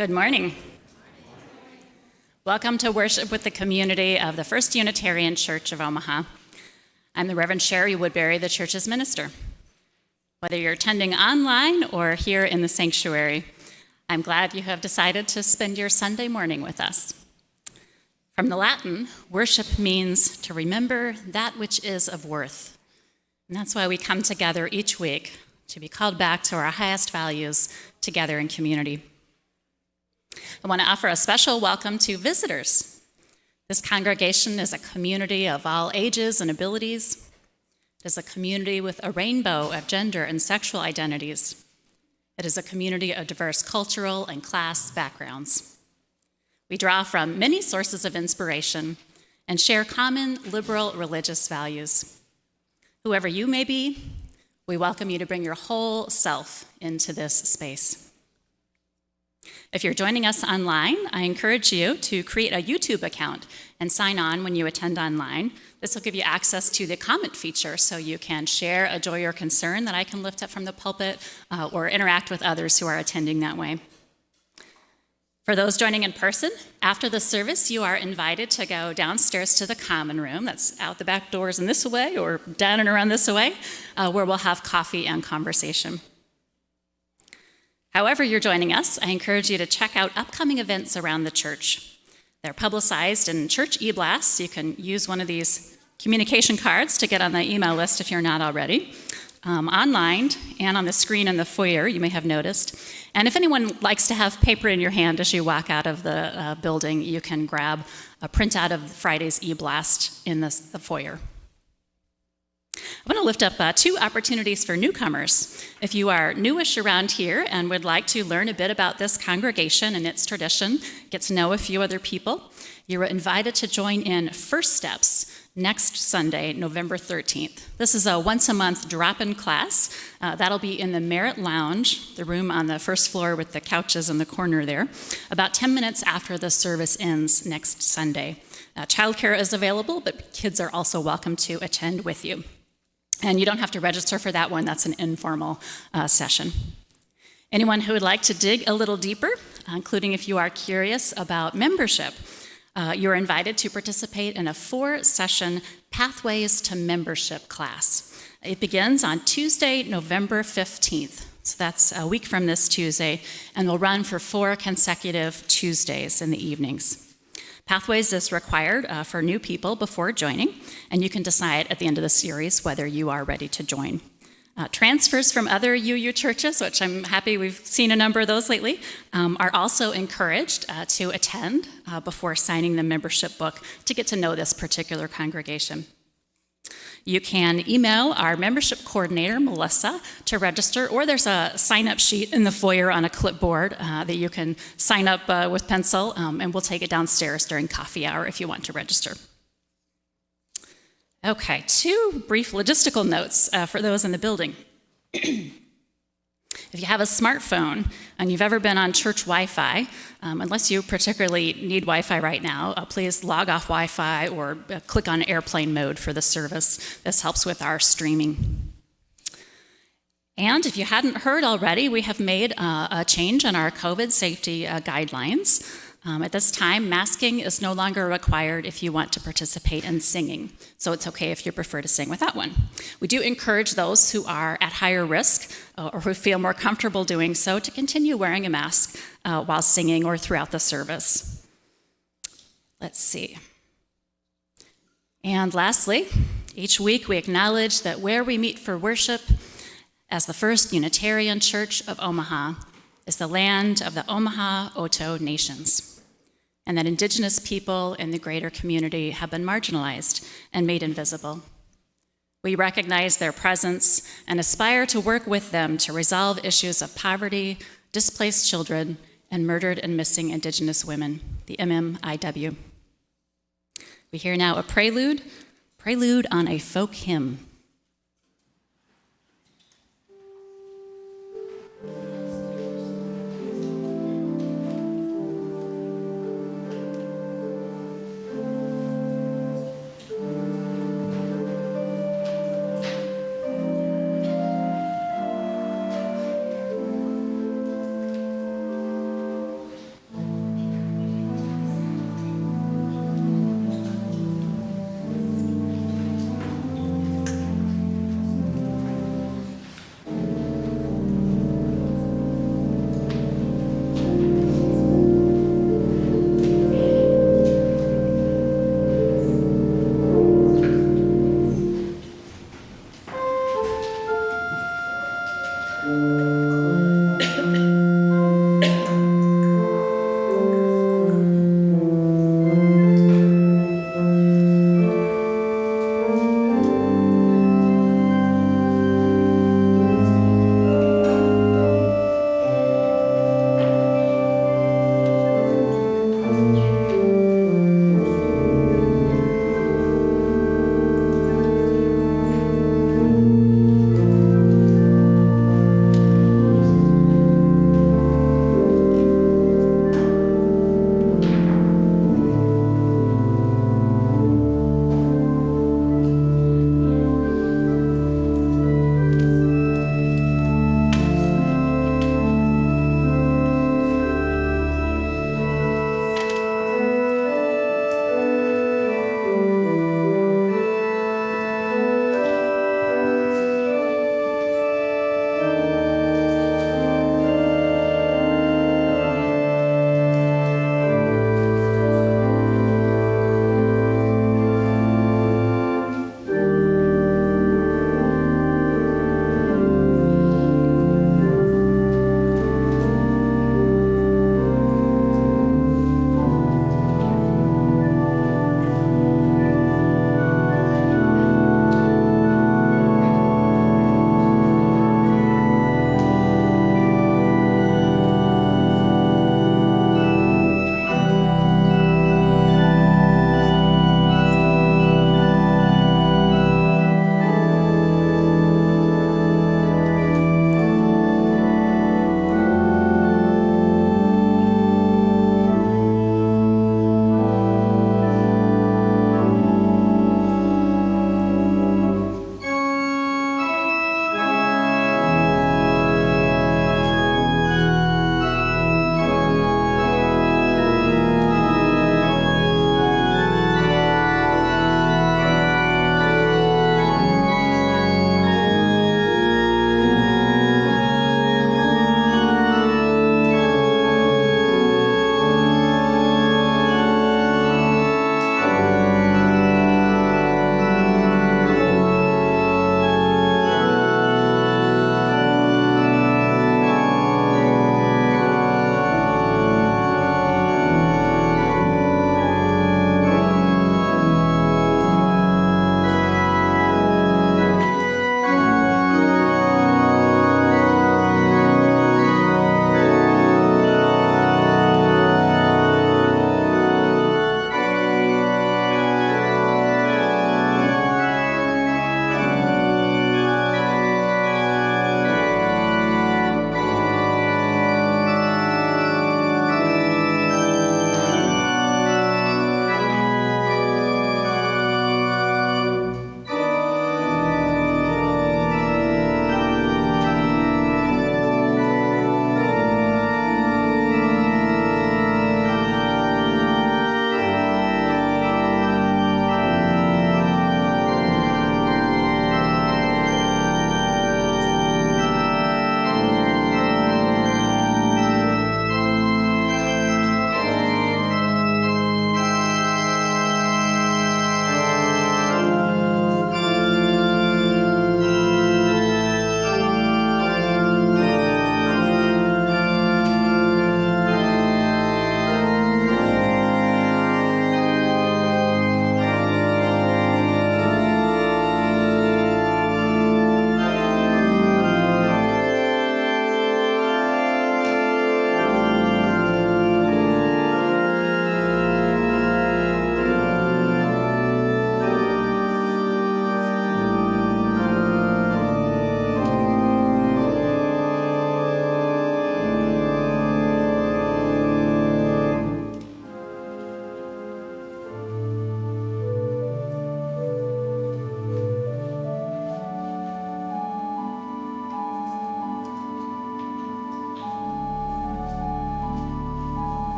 Good morning. Welcome to worship with the community of the First Unitarian Church of Omaha. I'm the Reverend Shari Woodbury, the church's minister. Whether you're attending online or here in the sanctuary, I'm glad you have decided to spend your Sunday morning with us. From the Latin, worship means to remember that which is of worth. And that's why we come together each week, to be called back to our highest values together in community. I want to offer a special welcome to visitors. This congregation is a community of all ages and abilities. It is a community with a rainbow of gender and sexual identities. It is a community of diverse cultural and class backgrounds. We draw from many sources of inspiration and share common liberal religious values. Whoever you may be, we welcome you to bring your whole self into this space. If you're joining us online, I encourage you to create a YouTube account and sign on when you attend online. This will give you access to the comment feature so you can share a joy or concern that I can lift up from the pulpit or interact with others who are attending that way. For those joining in person, after the service, you are invited to go downstairs to the common room. That's out the back doors in this way or down and around this way, where we'll have coffee and conversation. However you're joining us, I encourage you to check out upcoming events around the church. They're publicized in church e-blasts. You can use one of these communication cards to get on the email list if you're not already. Online and on the screen in the foyer, you may have noticed. And if anyone likes to have paper in your hand as you walk out of the building, you can grab a printout of Friday's e-blast in the foyer. I want to lift up two opportunities for newcomers. If you are newish around here and would like to learn a bit about this congregation and its tradition, get to know a few other people, you're invited to join in First Steps next Sunday, November 13th. This is a once-a-month drop-in class. That'll be in the Merit Lounge, the room on the first floor with the couches in the corner there, about 10 minutes after the service ends next Sunday. Childcare is available, but kids are also welcome to attend with you. And you don't have to register for that one. That's an informal session. Anyone who would like to dig a little deeper, including if you are curious about membership, you're invited to participate in a 4-session Pathways to Membership class. It begins on Tuesday, November 15th. So that's a week from this Tuesday, and will run for 4 consecutive Tuesdays in the evenings. Pathways is required for new people before joining, and you can decide at the end of the series whether you are ready to join. Transfers from other UU churches, which I'm happy we've seen a number of those lately, are also encouraged to attend before signing the membership book to get to know this particular congregation. You can email our membership coordinator, Melissa, to register, or there's a sign-up sheet in the foyer on a clipboard that you can sign up with pencil, and we'll take it downstairs during coffee hour if you want to register. Okay, 2 brief logistical notes for those in the building. If you have a smartphone and you've ever been on church Wi-Fi, unless you particularly need Wi-Fi right now, please log off Wi-Fi or click on airplane mode for the service. This helps with our streaming. And if you hadn't heard already, we have made a change in our COVID safety guidelines. At this time, masking is no longer required if you want to participate in singing. So it's okay if you prefer to sing without one. We do encourage those who are at higher risk or who feel more comfortable doing so to continue wearing a mask while singing or throughout the service. Let's see. And lastly, each week we acknowledge that where we meet for worship as the First Unitarian Church of Omaha is the land of the Omaha Oto Nations, and that Indigenous people in the greater community have been marginalized and made invisible. We recognize their presence and aspire to work with them to resolve issues of poverty, displaced children, and murdered and missing Indigenous women, the MMIW. We hear now a prelude on a folk hymn.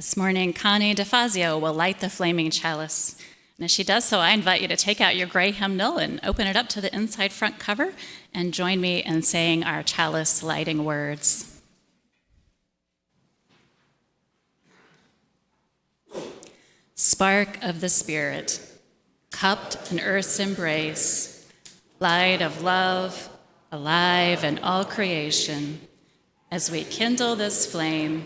This morning, Connie DeFazio will light the flaming chalice. And as she does so, I invite you to take out your gray hymnal and open it up to the inside front cover and join me in saying our chalice lighting words. Spark of the Spirit, cupped in earth's embrace, light of love, alive in all creation. As we kindle this flame,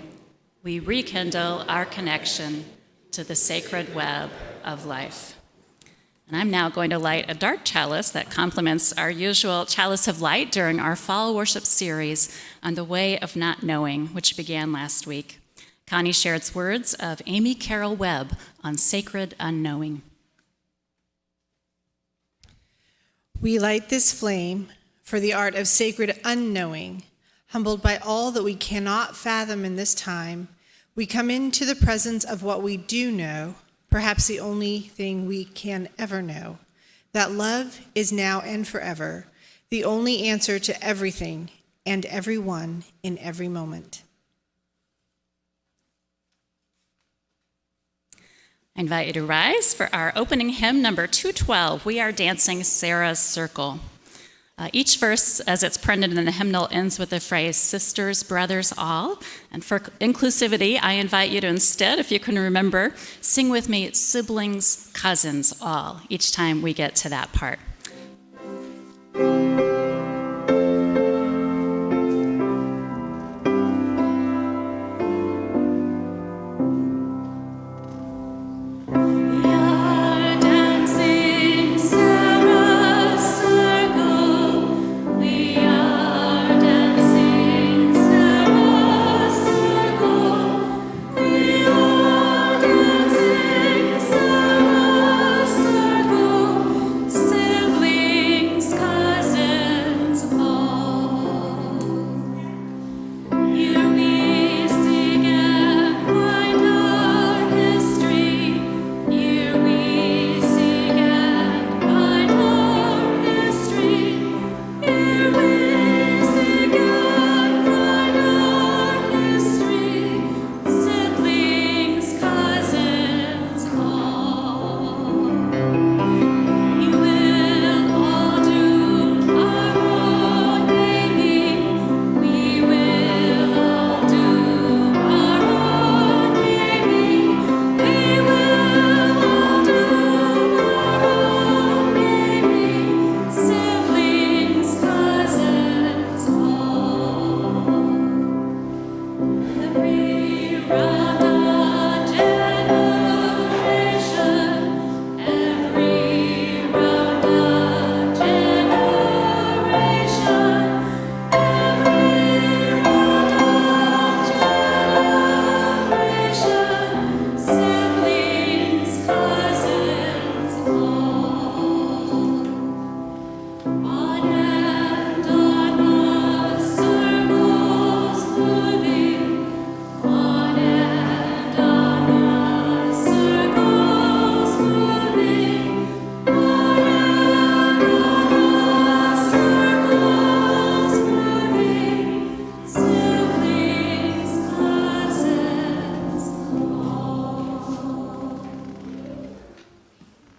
we rekindle our connection to the sacred web of life. And I'm now going to light a dark chalice that complements our usual chalice of light during our fall worship series on the way of not knowing, which began last week. Connie shared words of Amy Carroll Webb on sacred unknowing. We light this flame for the art of sacred unknowing. Humbled by all that we cannot fathom in this time, we come into the presence of what we do know, perhaps the only thing we can ever know, that love is now and forever, the only answer to everything and everyone in every moment. I invite you to rise for our opening hymn, number 212, We Are Dancing Sarah's Circle. Each verse, as it's printed in the hymnal, ends with the phrase, sisters, brothers, all. And for inclusivity, I invite you to instead, if you can remember, sing with me, siblings, cousins, all, each time we get to that part.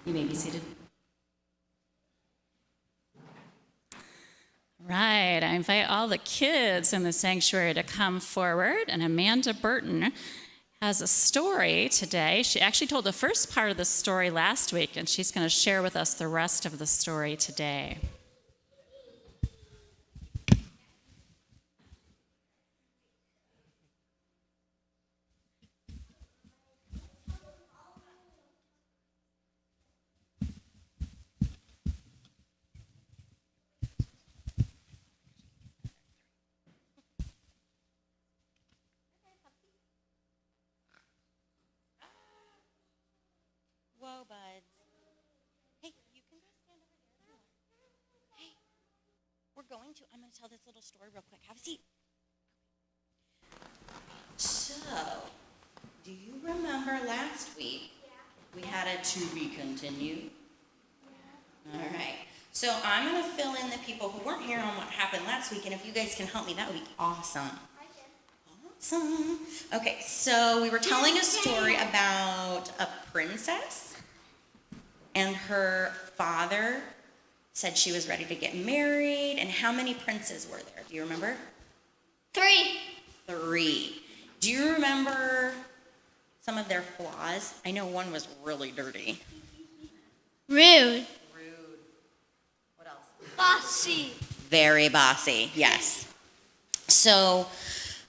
You may be seated. Right, I invite all the kids in the sanctuary to come forward, and Amanda Burton has a story today. She actually told the first part of the story last week, and she's going to share with us the rest of the story today. Whoa, buds. Hey, you can go stand over there. Hey, I'm going to tell this little story real quick. Have a seat. So, do you remember last week we had a to be continued? All right. So I'm going to fill in the people who weren't here on what happened last week, and if you guys can help me, that would be awesome. Awesome. Okay, so we were telling a story about a princess, and her father said she was ready to get married. And how many princes were there? Do you remember? 3. 3. Do you remember some of their flaws? I know one was really dirty. Rude. What else? Bossy. Very bossy, yes. So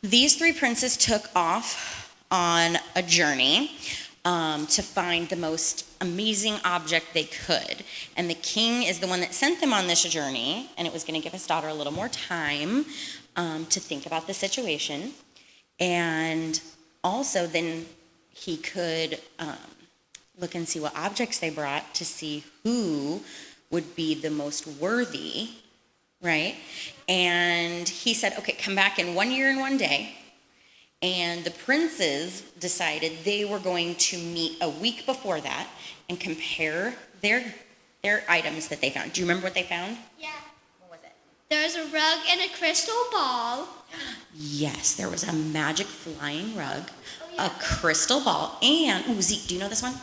these 3 princes took off on a journey to find the most amazing object they could. And the king is the one that sent them on this journey, and it was going to give his daughter a little more time to think about the situation. And also then he could look and see what objects they brought to see who would be the most worthy, right? And he said, okay, come back in 1 year and 1 day. And the princes decided they were going to meet a week before that and compare their items that they found. Do you remember what they found? Yeah. What was it? There's a rug and a crystal ball. Yes, there was a magic flying rug, yeah. a crystal ball, and, Zeke, do you know this one?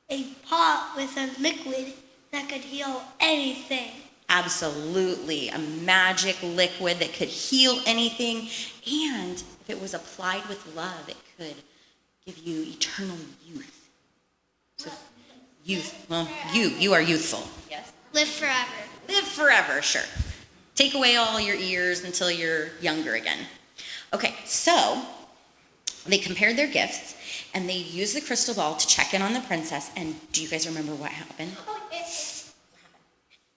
A pot with a liquid that could heal anything. Absolutely, a magic liquid that could heal anything, and if it was applied with love, it could give you eternal youth. So, youth, well, you are youthful. Yes? Live forever. Live forever, sure. Take away all your years until you're younger again. Okay, so they compared their gifts, and they used the crystal ball to check in on the princess, and do you guys remember what happened?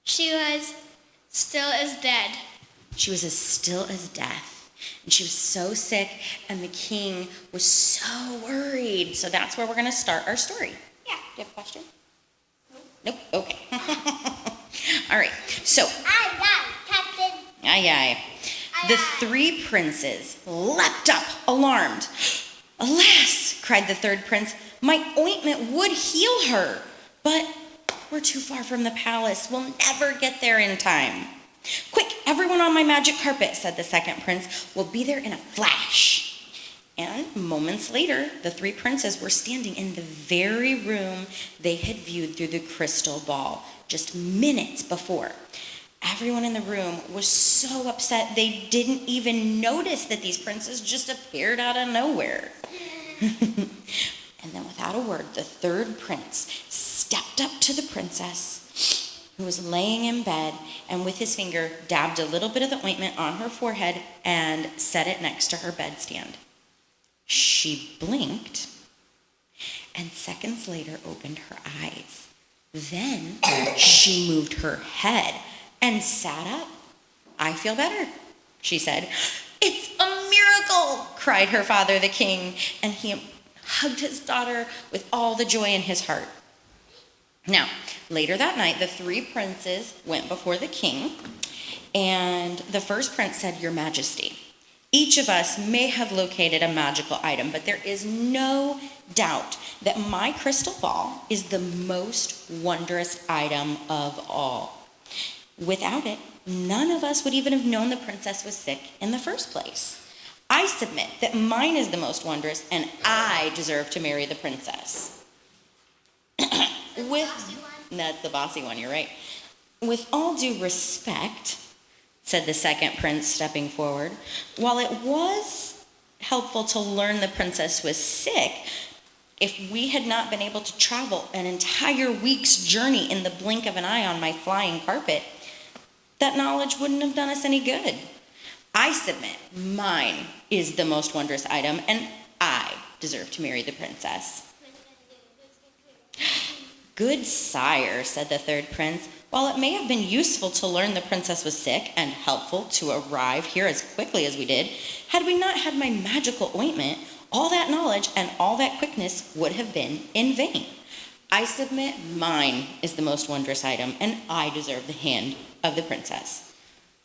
She was still as dead. She was as still as death. And she was so sick, and the king was so worried. So that's where we're going to start our story. Yeah. Do you have a question? Nope. Okay. All right. So, Captain. aye. The 3 princes leapt up, alarmed. Alas, cried the 3rd prince, my ointment would heal her, but we're too far from the palace. We'll never get there in time. Quick, everyone on my magic carpet, said the 2nd prince. We'll be there in a flash. And moments later, the 3 princes were standing in the very room they had viewed through the crystal ball just minutes before. Everyone in the room was so upset they didn't even notice that these princes just appeared out of nowhere. And then without a word, the 3rd prince stepped up to the princess, who was laying in bed, and with his finger dabbed a little bit of the ointment on her forehead and set it next to her bedstand. She blinked, and seconds later opened her eyes. Then she moved her head and sat up. I feel better, she said. It's a miracle, cried her father, the king, and he hugged his daughter with all the joy in his heart. Now, later that night, the 3 princes went before the king, and the first prince said, Your Majesty, each of us may have located a magical item, but there is no doubt that my crystal ball is the most wondrous item of all. Without it, none of us would even have known the princess was sick in the first place. I submit that mine is the most wondrous, and I deserve to marry the princess. That's the bossy one, you're right. With all due respect, said the 2nd prince, stepping forward, while it was helpful to learn the princess was sick, if we had not been able to travel an entire week's journey in the blink of an eye on my flying carpet, that knowledge wouldn't have done us any good. I submit mine is the most wondrous item, and I deserve to marry the princess. Good sire, said the 3rd prince, while it may have been useful to learn the princess was sick and helpful to arrive here as quickly as we did, had we not had my magical ointment, all that knowledge and all that quickness would have been in vain. I submit mine is the most wondrous item, and I deserve the hand of the princess.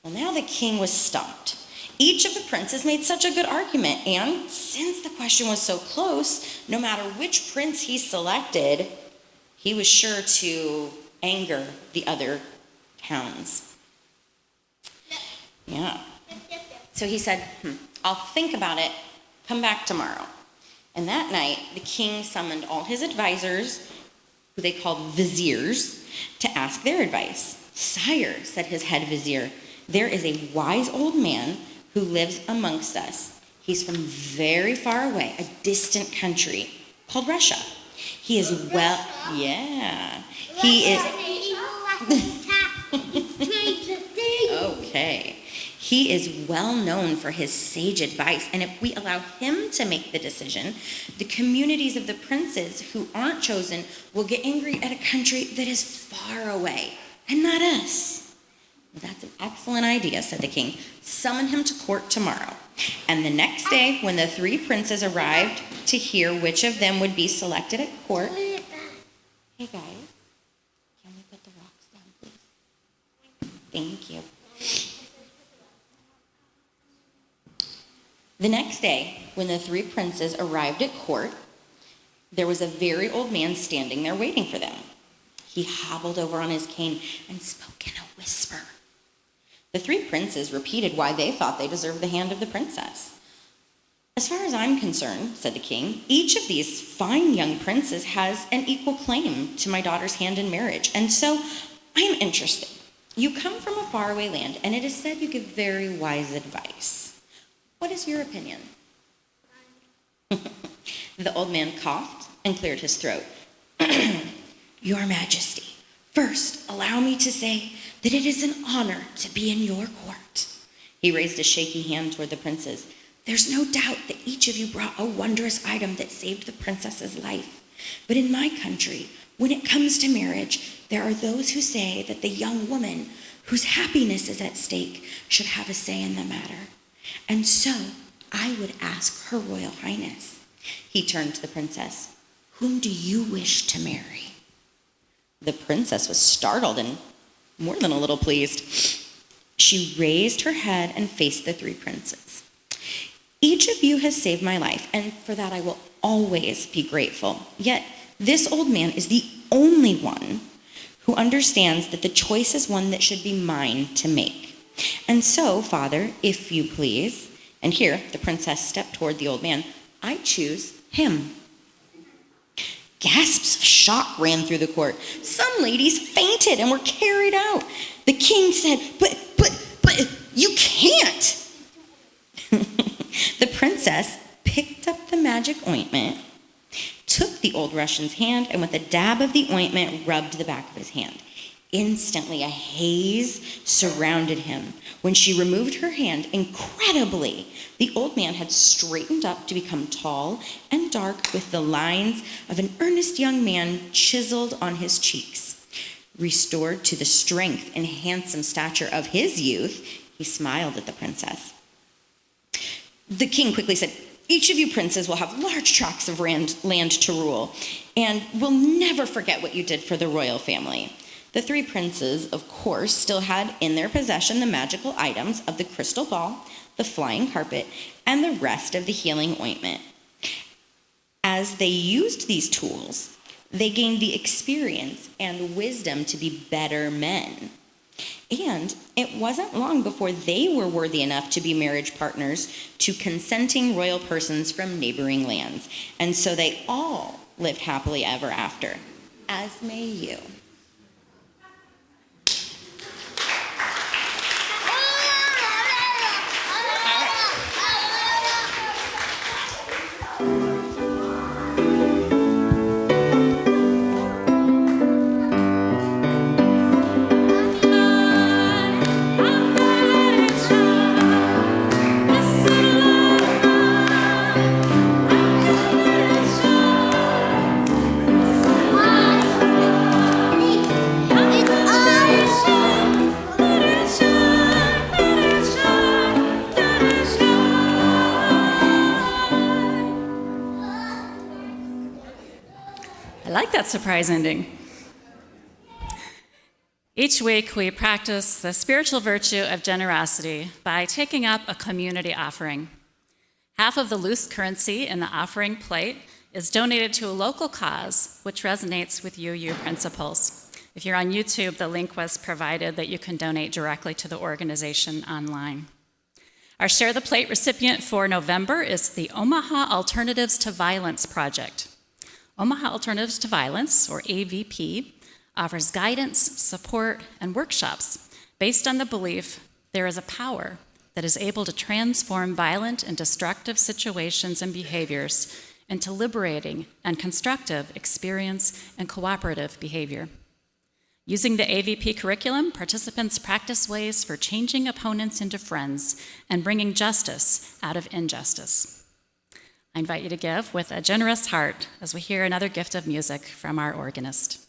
Well, now the king was stumped. Each of the princes made such a good argument, and since the question was so close, no matter which prince he selected, he was sure to anger the other towns. Yeah. So he said, I'll think about it. Come back tomorrow. And that night, the king summoned all his advisors, who they called viziers, to ask their advice. Sire, said his head vizier, there is a wise old man who lives amongst us. He's from very far away, a distant country called Russia. He is Okay. He is well known for his sage advice, and if we allow him to make the decision, the communities of the princes who aren't chosen will get angry at a country that is far away, and not us. That's an excellent idea, said the king. Summon him to court tomorrow. And the next day, when the 3 princes arrived to hear which of them would be selected at court, hey guys, can we put the rocks down, please? Thank you. The next day, when the 3 princes arrived at court, there was a very old man standing there waiting for them. He hobbled over on his cane and spoke in a whisper. The 3 princes repeated why they thought they deserved the hand of the princess. As far as I'm concerned, said the king, each of these fine young princes has an equal claim to my daughter's hand in marriage, and so I am interested. You come from a faraway land, and it is said you give very wise advice. What is your opinion? The old man coughed and cleared his throat. Your Majesty, first allow me to say that it is an honor to be in your court. He raised a shaky hand toward the princes. There's no doubt that each of you brought a wondrous item that saved the princess's life. But in my country, when it comes to marriage, there are those who say that the young woman whose happiness is at stake should have a say in the matter. And so I would ask Her Royal Highness. He turned to the princess. Whom do you wish to marry? The princess was startled and more than a little pleased. She raised her head and faced the 3 princes. Each of you has saved my life, and for that I will always be grateful. Yet this old man is the only one who understands that the choice is one that should be mine to make. And so, Father, if you please, and here the princess stepped toward the old man, I choose him. Gasps of shock ran through the court. Some ladies fainted and were carried out. The king said, but you can't. The princess picked up the magic ointment, took the old Russian's hand, and with a dab of the ointment, rubbed the back of his hand. Instantly, a haze surrounded him. When she removed her hand, incredibly, the old man had straightened up to become tall and dark with the lines of an earnest young man chiseled on his cheeks. Restored to the strength and handsome stature of his youth, he smiled at the princess. The king quickly said, each of you princes will have large tracts of land to rule, and will never forget what you did for the royal family. The 3 princes, of course, still had in their possession the magical items of the crystal ball, the flying carpet, and the rest of the healing ointment. As they used these tools, they gained the experience and wisdom to be better men. And it wasn't long before they were worthy enough to be marriage partners to consenting royal persons from neighboring lands. And so they all lived happily ever after, as may you. That surprise ending. Each week, we practice the spiritual virtue of generosity by taking up a community offering. Half of the loose currency in the offering plate is donated to a local cause which resonates with UU principles. If you're on YouTube, the link was provided that you can donate directly to the organization online. Our Share the Plate recipient for November is the Omaha Alternatives to Violence Project. Omaha Alternatives to Violence, or AVP, offers guidance, support, and workshops based on the belief there is a power that is able to transform violent and destructive situations and behaviors into liberating and constructive experience and cooperative behavior. Using the AVP curriculum, participants practice ways for changing opponents into friends and bringing justice out of injustice. I invite you to give with a generous heart as we hear another gift of music from our organist.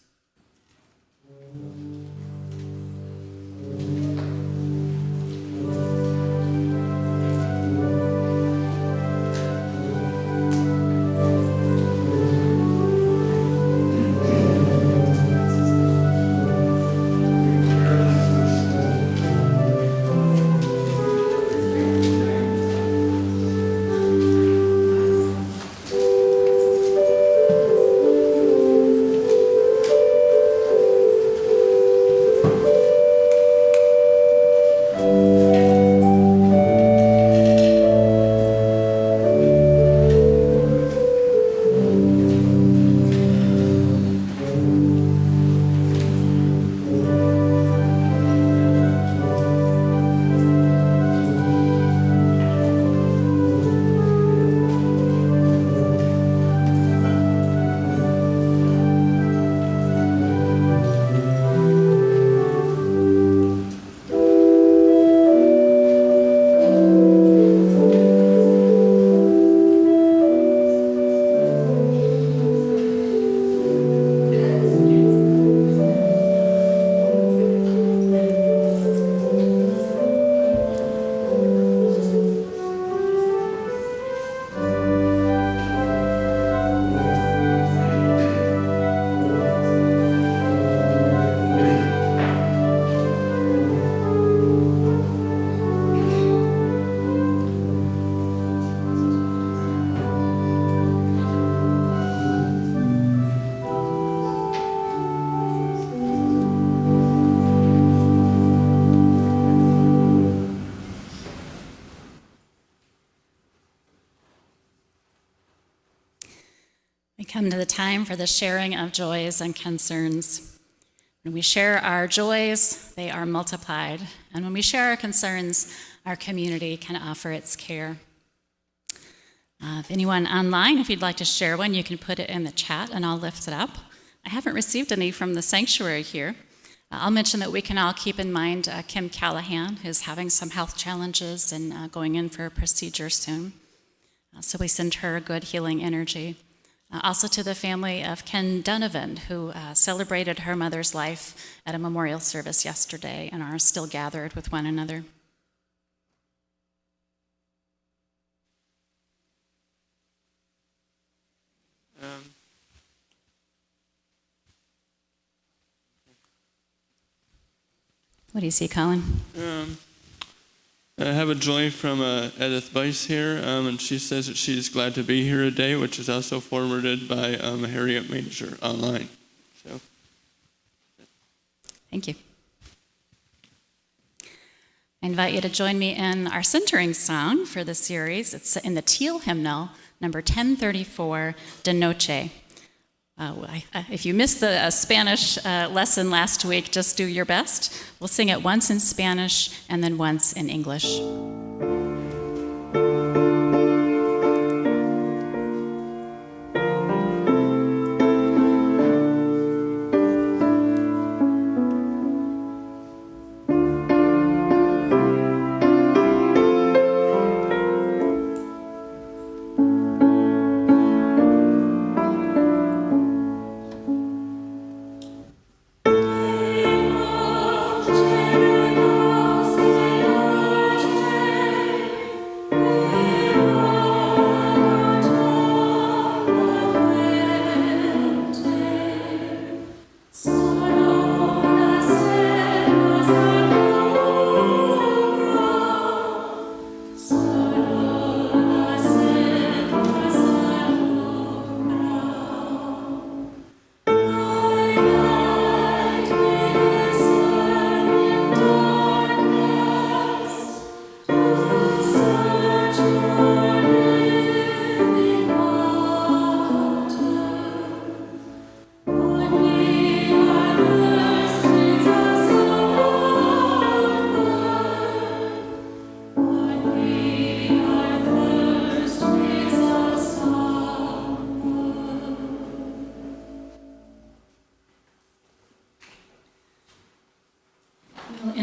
We come to the time for the sharing of joys and concerns. When we share our joys, they are multiplied. And when we share our concerns, our community can offer its care. If anyone online, if you'd like to share one, you can put it in the chat and I'll lift it up. I haven't received any from the sanctuary here. I'll mention that we can all keep in mind Kim Callahan, who's having some health challenges and going in for a procedure soon. So we send her good healing energy. Also to the family of Ken Donovan, who celebrated her mother's life at a memorial service yesterday and are still gathered with one another. What do you see, Colin? I have a joy from Edith Weiss here, and she says that she's glad to be here today, which is also forwarded by Harriet Major online. So, thank you. I invite you to join me in our centering song for the series. It's in the Teal Hymnal, number 1034, De Noche. If you missed the Spanish lesson last week, just do your best. We'll sing it once in Spanish and then once in English.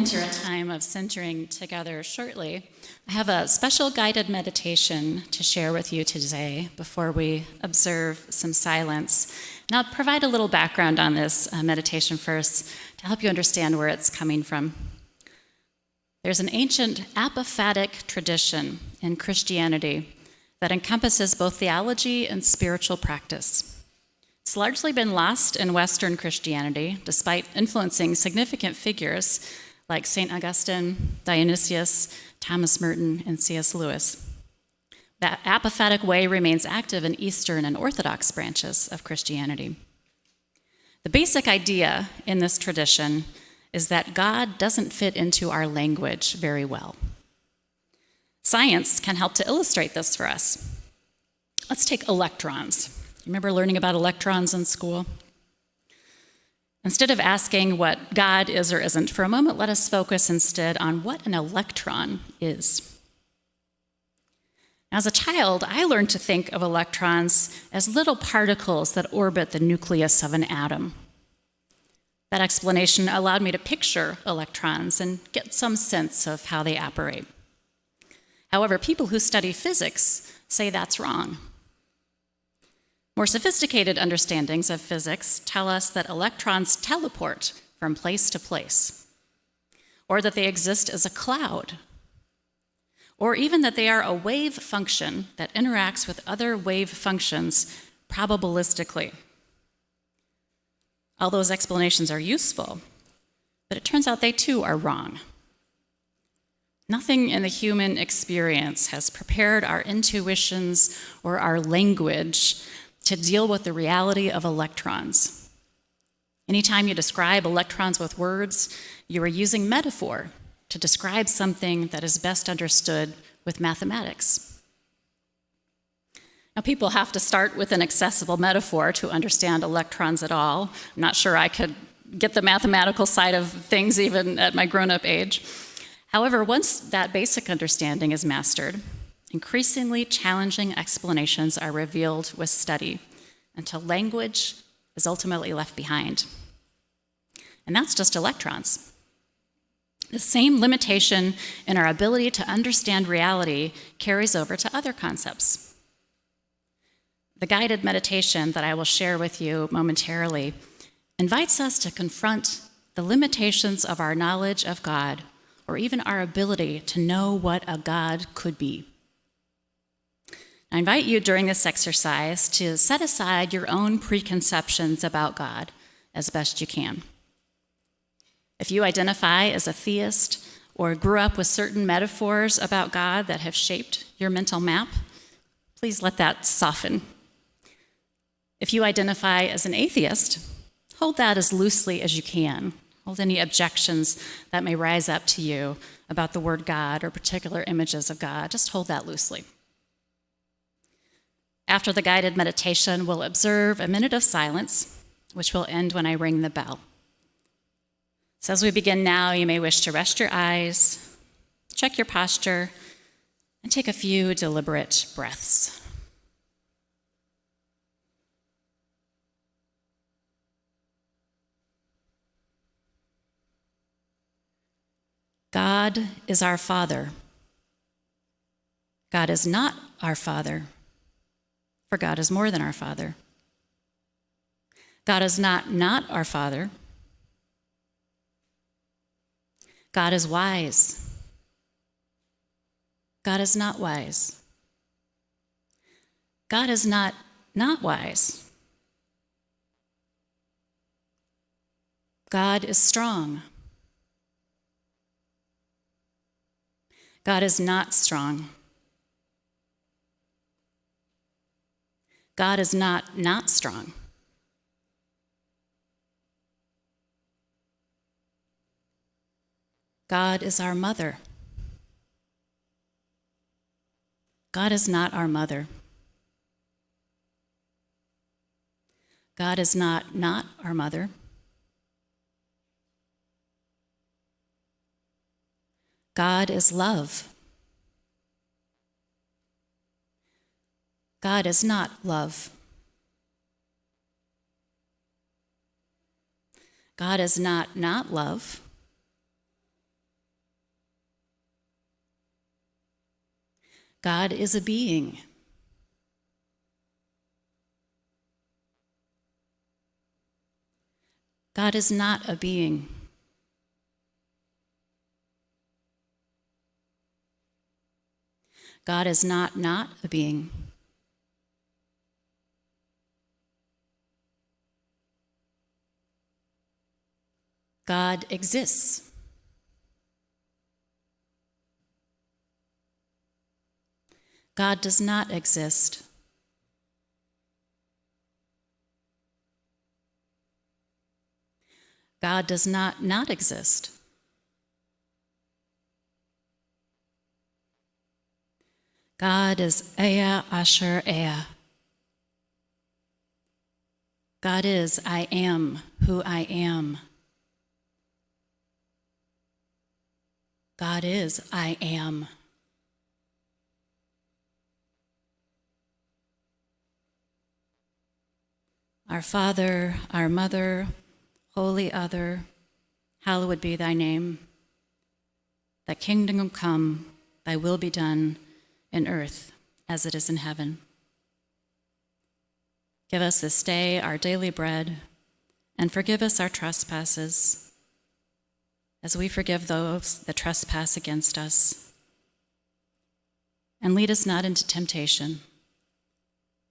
enter a time of centering together shortly, I have a special guided meditation to share with you today before we observe some silence. And I'll provide a little background on this meditation first to help you understand where it's coming from. There's an ancient apophatic tradition in Christianity that encompasses both theology and spiritual practice. It's largely been lost in Western Christianity, despite influencing significant figures like St. Augustine, Dionysius, Thomas Merton, and C.S. Lewis. That apophatic way remains active in Eastern and Orthodox branches of Christianity. The basic idea in this tradition is that God doesn't fit into our language very well. Science can help to illustrate this for us. Let's take electrons. You remember learning about electrons in school? Instead of asking what God is or isn't, for a moment, let us focus instead on what an electron is. As a child, I learned to think of electrons as little particles that orbit the nucleus of an atom. That explanation allowed me to picture electrons and get some sense of how they operate. However, people who study physics say that's wrong. More sophisticated understandings of physics tell us that electrons teleport from place to place, or that they exist as a cloud, or even that they are a wave function that interacts with other wave functions probabilistically. All those explanations are useful, but it turns out they too are wrong. Nothing in the human experience has prepared our intuitions or our language to deal with the reality of electrons. Anytime you describe electrons with words, you are using metaphor to describe something that is best understood with mathematics. Now, people have to start with an accessible metaphor to understand electrons at all. I'm not sure I could get the mathematical side of things even at my grown-up age. However, once that basic understanding is mastered, increasingly challenging explanations are revealed with study until language is ultimately left behind. And that's just electrons. The same limitation in our ability to understand reality carries over to other concepts. The guided meditation that I will share with you momentarily invites us to confront the limitations of our knowledge of God, or even our ability to know what a God could be. I invite you during this exercise to set aside your own preconceptions about God as best you can. If you identify as a theist or grew up with certain metaphors about God that have shaped your mental map, please let that soften. If you identify as an atheist, hold that as loosely as you can. Hold any objections that may rise up to you about the word God or particular images of God. Just hold that loosely. After the guided meditation, we'll observe a minute of silence, which will end when I ring the bell. So as we begin now, you may wish to rest your eyes, check your posture, and take a few deliberate breaths. God is our Father. God is not our Father, for God is more than our Father. God is not our Father. God is wise. God is not wise. God is not wise. God is strong. God is not strong. God is not strong. God is our mother. God is not our mother. God is not our mother. God is love. God is not love. God is not love. God is a being. God is not a being. God is not a being. God exists. God does not exist. God does not exist. God is Ea Asher Ea. God is I am who I am. God is I am. Our Father, our Mother, Holy Other, hallowed be thy name. Thy kingdom come, thy will be done in earth as it is in heaven. Give us this day our daily bread, and forgive us our trespasses, as we forgive those that trespass against us. And lead us not into temptation,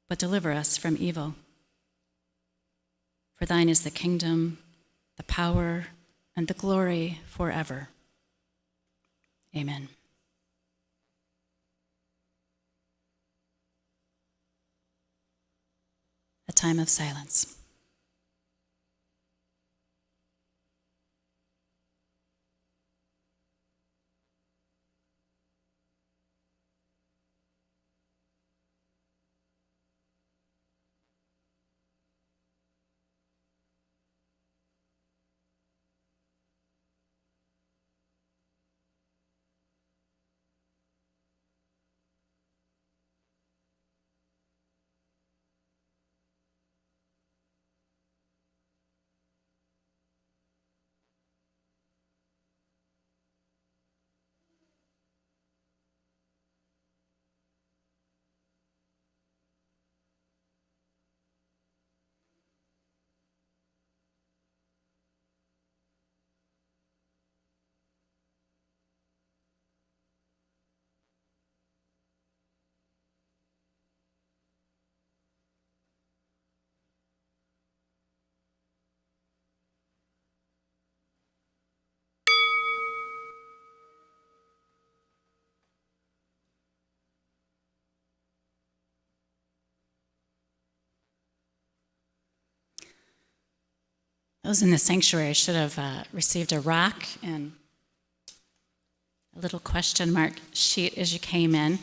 but deliver us from evil. For thine is the kingdom, the power, and the glory forever. Amen. A time of silence. Those in the sanctuary should have received a rock and a little question mark sheet as you came in.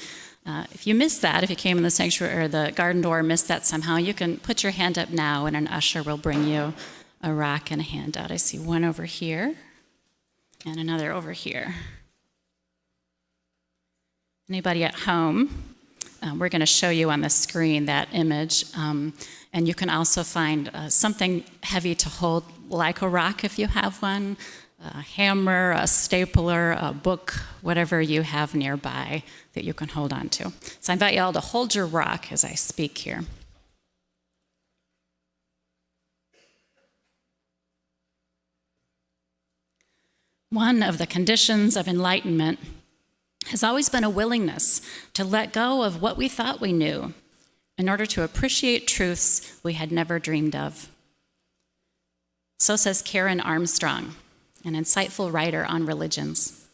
If you missed that, if you came in the sanctuary or the garden door, missed that somehow, you can put your hand up now and an usher will bring you a rock and a handout. I see one over here and another over here. Anybody at home? We're going to show you on the screen that image. And you can also find something heavy to hold, like a rock if you have one, a hammer, a stapler, a book, whatever you have nearby that you can hold on to. So I invite you all to hold your rock as I speak here. One of the conditions of enlightenment has always been a willingness to let go of what we thought we knew in order to appreciate truths we had never dreamed of. So says Karen Armstrong, an insightful writer on religions.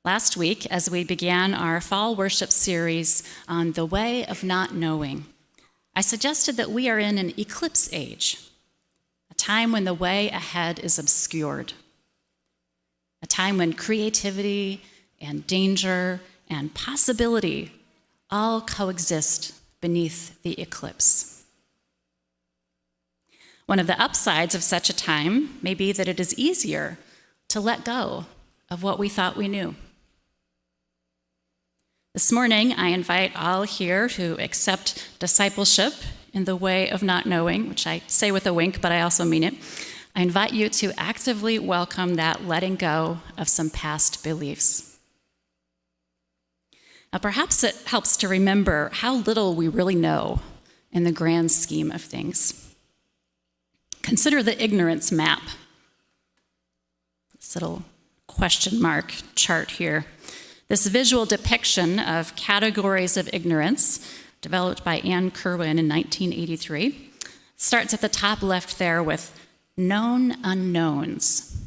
Last week, as we began our fall worship series on the way of not knowing, I suggested that we are in an eclipse age, a time when the way ahead is obscured, a time when creativity and danger and possibility all coexist beneath the eclipse. One of the upsides of such a time may be that it is easier to let go of what we thought we knew. This morning, I invite all here to accept discipleship in the way of not knowing, which I say with a wink, but I also mean it. I invite you to actively welcome that letting go of some past beliefs. Now, perhaps it helps to remember how little we really know in the grand scheme of things. Consider the ignorance map. This little question mark chart here. This visual depiction of categories of ignorance, developed by Anne Kerwin in 1983, starts at the top left there with known unknowns.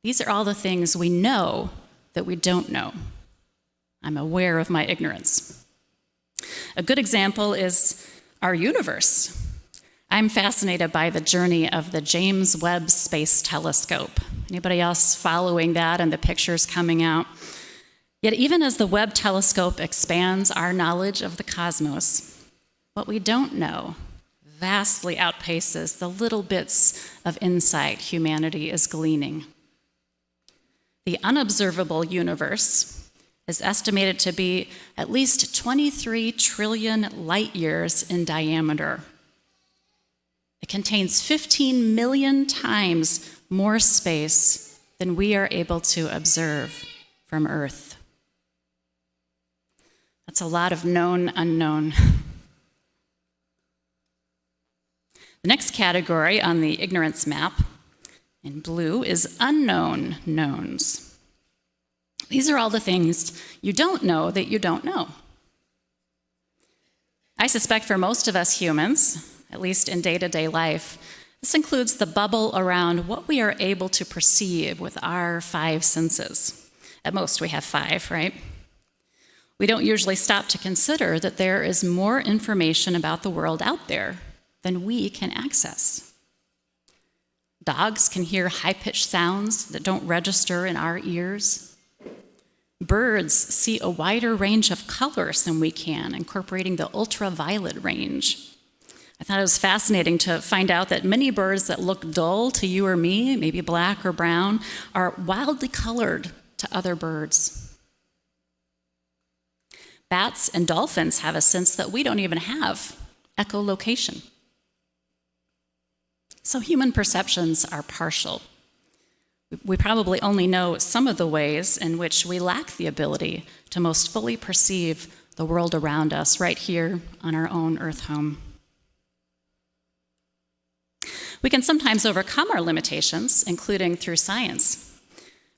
These are all the things we know that we don't know. I'm aware of my ignorance. A good example is our universe. I'm fascinated by the journey of the James Webb Space Telescope. Anybody else following that and the pictures coming out? Yet even as the Webb Telescope expands our knowledge of the cosmos, what we don't know vastly outpaces the little bits of insight humanity is gleaning. The unobservable universe is estimated to be at least 23 trillion light years in diameter. It contains 15 million times more space than we are able to observe from Earth. That's a lot of known unknown. The next category on the ignorance map in blue is unknown knowns. These are all the things you don't know that you don't know. I suspect for most of us humans, at least in day-to-day life, this includes the bubble around what we are able to perceive with our 5 senses. At most, we have 5, right? We don't usually stop to consider that there is more information about the world out there than we can access. Dogs can hear high-pitched sounds that don't register in our ears. Birds see a wider range of colors than we can, incorporating the ultraviolet range. I thought it was fascinating to find out that many birds that look dull to you or me, maybe black or brown, are wildly colored to other birds. Bats and dolphins have a sense that we don't even have, echolocation. So human perceptions are partial. We probably only know some of the ways in which we lack the ability to most fully perceive the world around us right here on our own Earth home. We can sometimes overcome our limitations, including through science.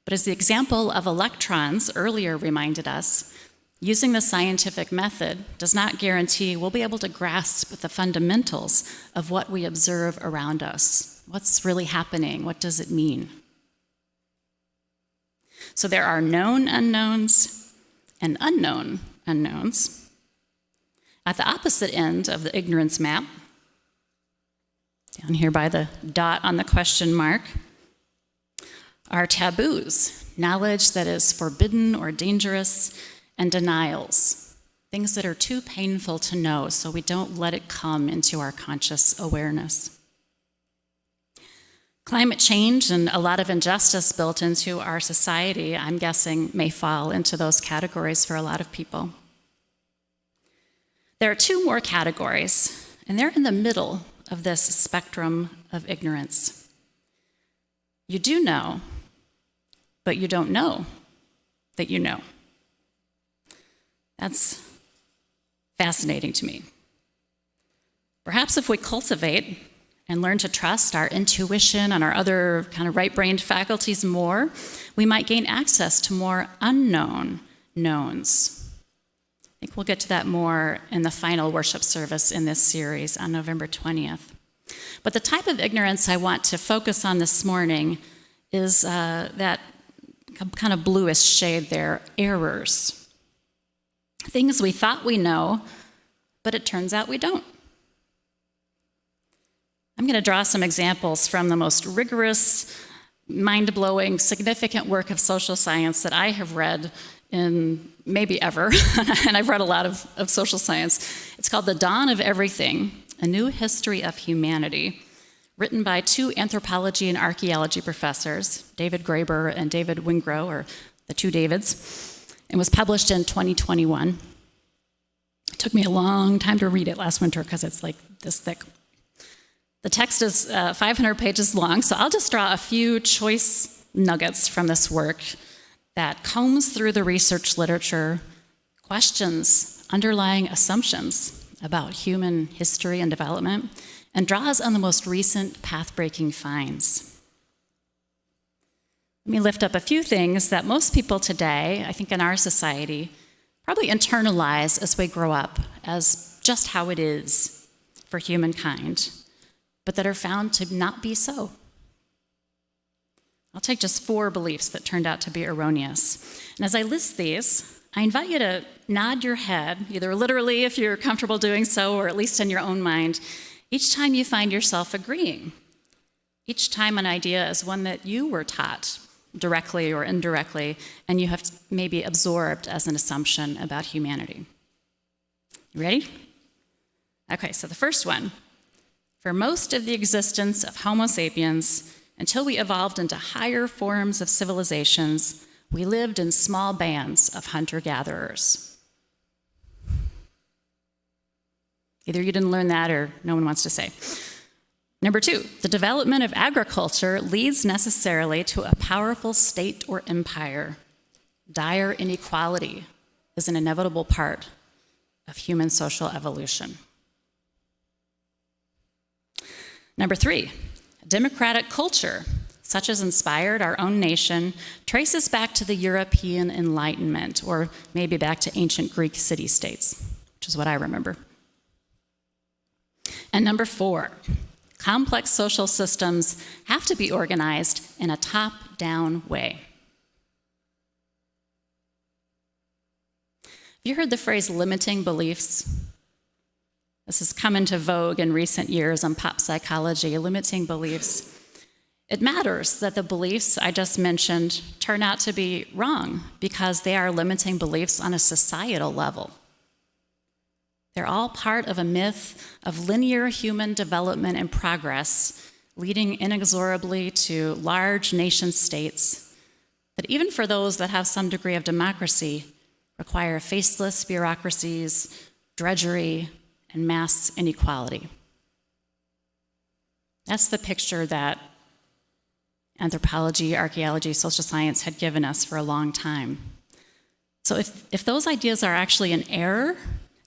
But as the example of electrons earlier reminded us, using the scientific method does not guarantee we'll be able to grasp the fundamentals of what we observe around us. What's really happening? What does it mean? So there are known unknowns and unknown unknowns. At the opposite end of the ignorance map, down here by the dot on the question mark, are taboos, knowledge that is forbidden or dangerous, and denials, things that are too painful to know, so we don't let it come into our conscious awareness. Climate change and a lot of injustice built into our society, I'm guessing, may fall into those categories for a lot of people. There are 2 more categories, and they're in the middle of this spectrum of ignorance. You do know, but you don't know that you know. That's fascinating to me. Perhaps if we cultivate and learn to trust our intuition and our other kind of right-brained faculties more, we might gain access to more unknown knowns. I think we'll get to that more in the final worship service in this series on November 20th. But the type of ignorance I want to focus on this morning is that kind of bluish shade there, errors. Things we thought we know, but it turns out we don't. I'm going to draw some examples from the most rigorous, mind-blowing, significant work of social science that I have read in maybe ever, and I've read a lot of social science. It's called The Dawn of Everything, A New History of Humanity, written by 2 anthropology and archaeology professors, David Graeber and David Wingrove, or the 2 Davids, and was published in 2021. It took me a long time to read it last winter because it's like this thick. The text is 500 pages long, so I'll just draw a few choice nuggets from this work that combs through the research literature, questions underlying assumptions about human history and development, and draws on the most recent path-breaking finds. Let me lift up a few things that most people today, I think in our society, probably internalize as we grow up as just how it is for humankind, but that are found to not be so. I'll take just 4 beliefs that turned out to be erroneous. And as I list these, I invite you to nod your head, either literally if you're comfortable doing so, or at least in your own mind, each time you find yourself agreeing. Each time an idea is one that you were taught, directly or indirectly, and you have maybe absorbed as an assumption about humanity. You ready? Okay, so the first one. For most of the existence of Homo sapiens, until we evolved into higher forms of civilizations, we lived in small bands of hunter-gatherers. Either you didn't learn that or no one wants to say. Number 2, the development of agriculture leads necessarily to a powerful state or empire. Dire inequality is an inevitable part of human social evolution. Number 3, democratic culture, such as inspired our own nation, traces back to the European Enlightenment, or maybe back to ancient Greek city-states, which is what I remember. And number 4, complex social systems have to be organized in a top-down way. Have you heard the phrase limiting beliefs? This has come into vogue in recent years on pop psychology, limiting beliefs. It matters that the beliefs I just mentioned turn out to be wrong because they are limiting beliefs on a societal level. They're all part of a myth of linear human development and progress, leading inexorably to large nation states that, even for those that have some degree of democracy, require faceless bureaucracies, drudgery, and mass inequality. That's the picture that anthropology, archaeology, social science had given us for a long time. So if those ideas are actually in error,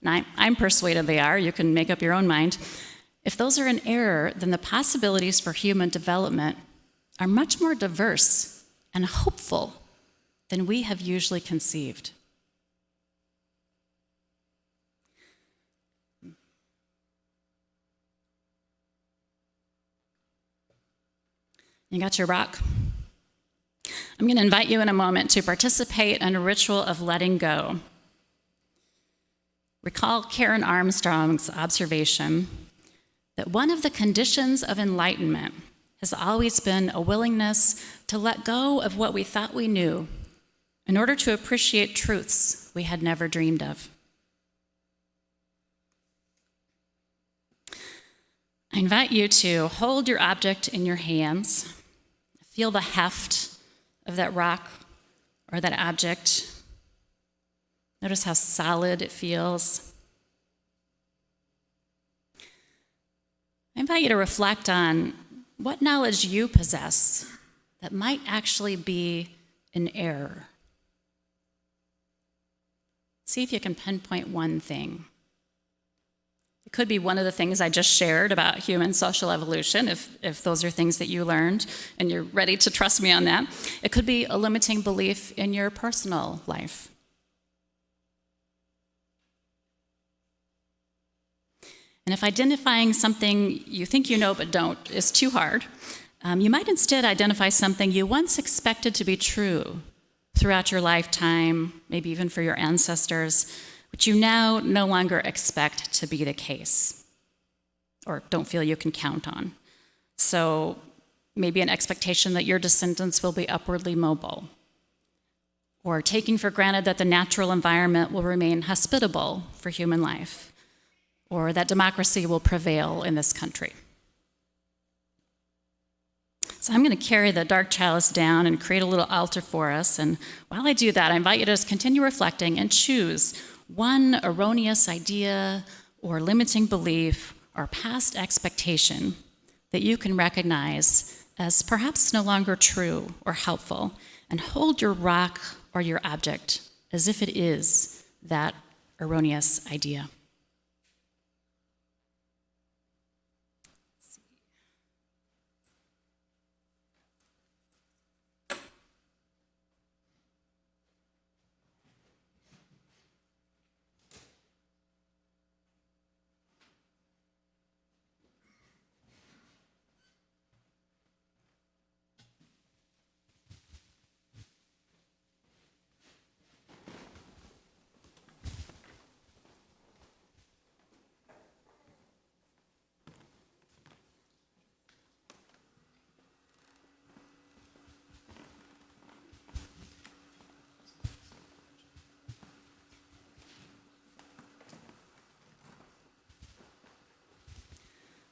and I'm persuaded they are, you can make up your own mind, if those are in error, then the possibilities for human development are much more diverse and hopeful than we have usually conceived. You got your rock? I'm going to invite you in a moment to participate in a ritual of letting go. Recall Karen Armstrong's observation that one of the conditions of enlightenment has always been a willingness to let go of what we thought we knew in order to appreciate truths we had never dreamed of. I invite you to hold your object in your hands. Feel the heft of that rock or that object. Notice how solid it feels. I invite you to reflect on what knowledge you possess that might actually be in error. See if you can pinpoint one thing. It could be one of the things I just shared about human social evolution, if those are things that you learned and you're ready to trust me on that. It could be a limiting belief in your personal life. And if identifying something you think you know but don't is too hard, you might instead identify something you once expected to be true throughout your lifetime, maybe even for your ancestors, which you now no longer expect to be the case, or don't feel you can count on. So maybe an expectation that your descendants will be upwardly mobile, or taking for granted that the natural environment will remain hospitable for human life, or that democracy will prevail in this country. So I'm going to carry the dark chalice down and create a little altar for us, and while I do that, I invite you to just continue reflecting and choose one erroneous idea or limiting belief or past expectation that you can recognize as perhaps no longer true or helpful, and hold your rock or your object as if it is that erroneous idea.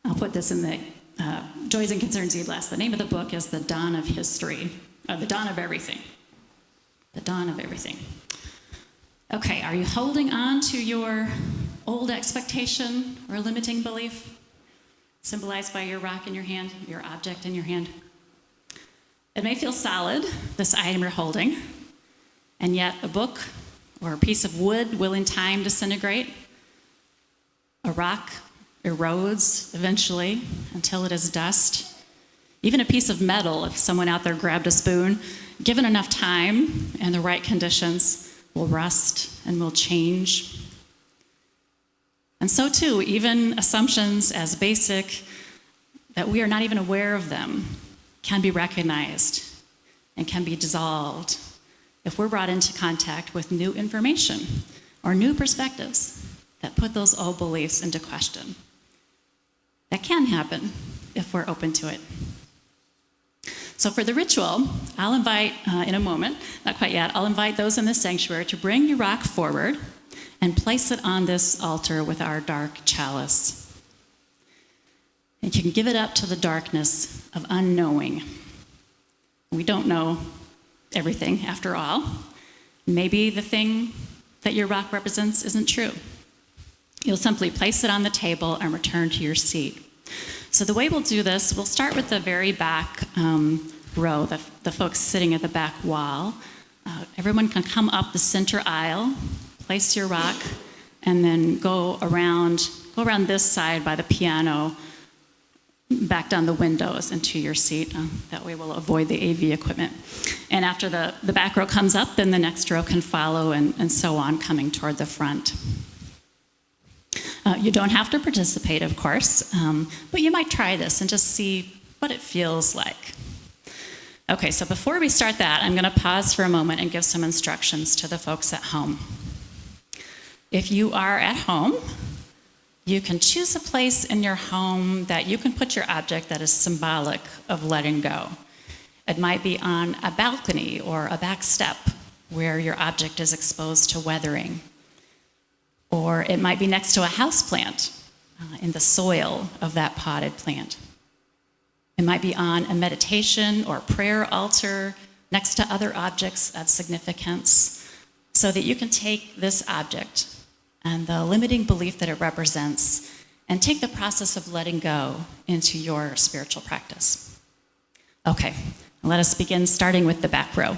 I'll put this in the Joys and Concerns e-blast. The name of the book is The Dawn of History, The Dawn of Everything. The Dawn of Everything. Okay, are you holding on to your old expectation or limiting belief, symbolized by your rock in your hand, your object in your hand? It may feel solid, this item you're holding, and yet a book or a piece of wood will in time disintegrate. A rock erodes eventually until it is dust. Even a piece of metal, if someone out there grabbed a spoon, given enough time and the right conditions, will rust and will change. And so too, even assumptions as basic that we are not even aware of them can be recognized and can be dissolved if we're brought into contact with new information or new perspectives that put those old beliefs into question. That can happen if we're open to it. So for the ritual, I'll invite, in a moment, not quite yet, I'll invite those in the sanctuary to bring your rock forward and place it on this altar with our dark chalice. And you can give it up to the darkness of unknowing. We don't know everything, after all. Maybe the thing that your rock represents isn't true. You'll simply place it on the table and return to your seat. So the way we'll do this, we'll start with the very back row, the folks sitting at the back wall. Everyone can come up the center aisle, place your rock, and then go around this side by the piano, back down the windows into your seat. That way we'll avoid the AV equipment. And after the back row comes up, then the next row can follow, and so on, coming toward the front. You don't have to participate, of course, but you might try this and just see what it feels like. Okay, so before we start that, I'm going to pause for a moment and give some instructions to the folks at home. If you are at home, you can choose a place in your home that you can put your object that is symbolic of letting go. It might be on a balcony or a back step where your object is exposed to weathering. Or it might be next to a houseplant in the soil of that potted plant. It might be on a meditation or prayer altar next to other objects of significance, so that you can take this object and the limiting belief that it represents and take the process of letting go into your spiritual practice. Okay, let us begin starting with the back row.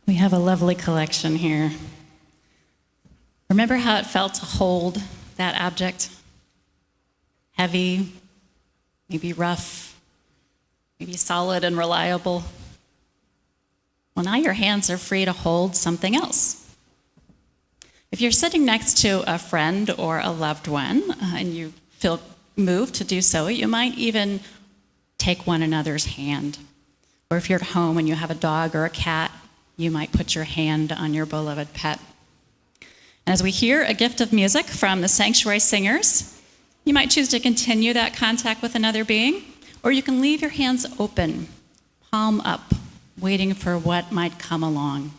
We have a lovely collection here. Remember how it felt to hold that object? Heavy, maybe rough, maybe solid and reliable. Well, now your hands are free to hold something else. If you're sitting next to a friend or a loved one and you feel moved to do so, you might even take one another's hand. Or if you're at home and you have a dog or a cat, you might put your hand on your beloved pet. And as we hear a gift of music from the Sanctuary Singers, you might choose to continue that contact with another being, or you can leave your hands open, palm up, waiting for what might come along.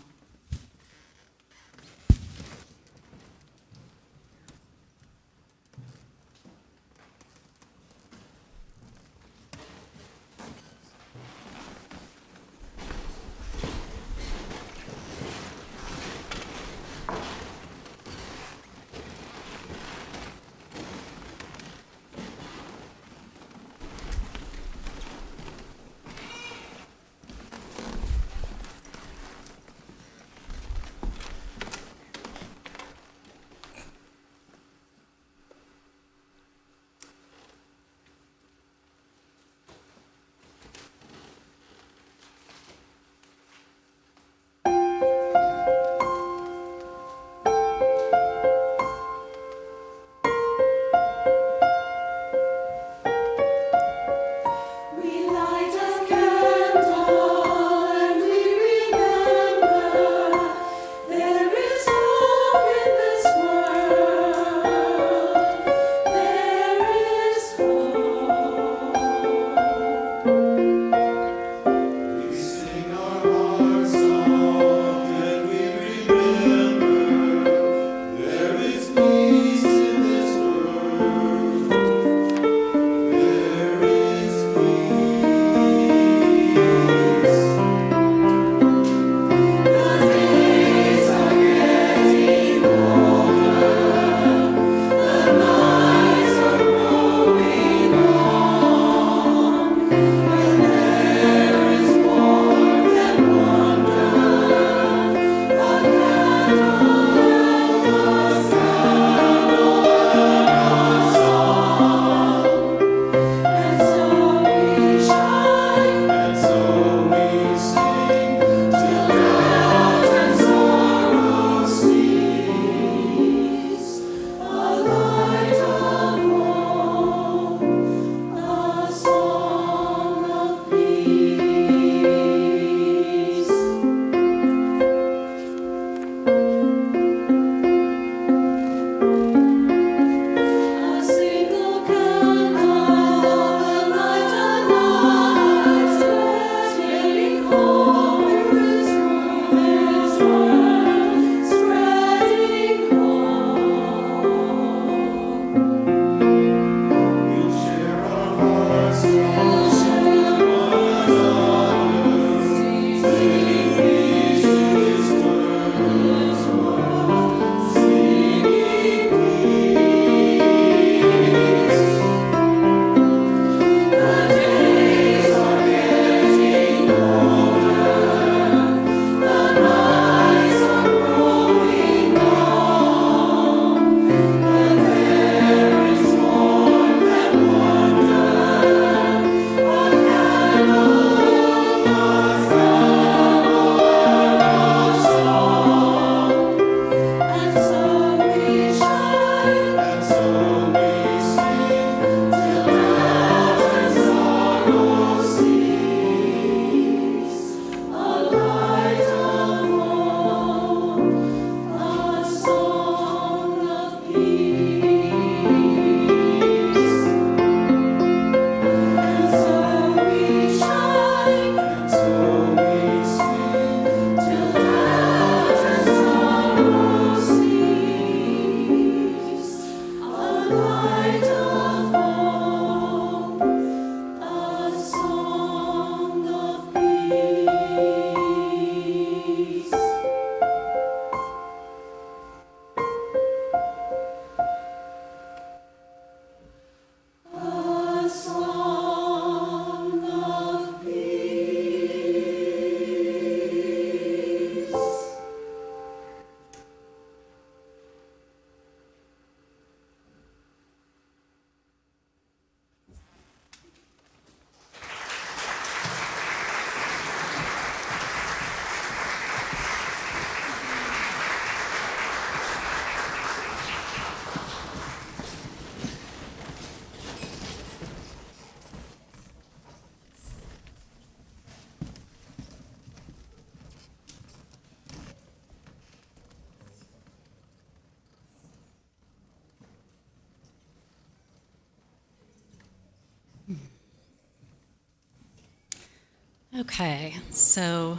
Okay, so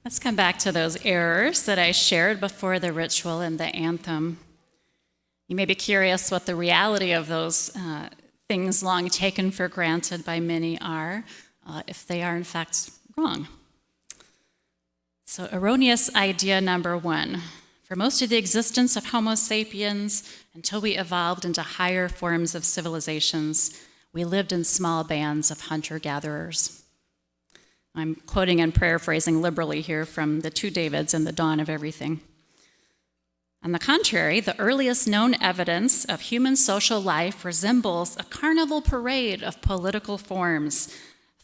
let's come back to those errors that I shared before the ritual and the anthem. You may be curious what the reality of those things long taken for granted by many are, if they are in fact wrong. So, erroneous idea number one. For most of the existence of Homo sapiens, until we evolved into higher forms of civilizations, we lived in small bands of hunter-gatherers. I'm quoting and paraphrasing liberally here from the two Davids and the Dawn of Everything. On the contrary, the earliest known evidence of human social life resembles a carnival parade of political forms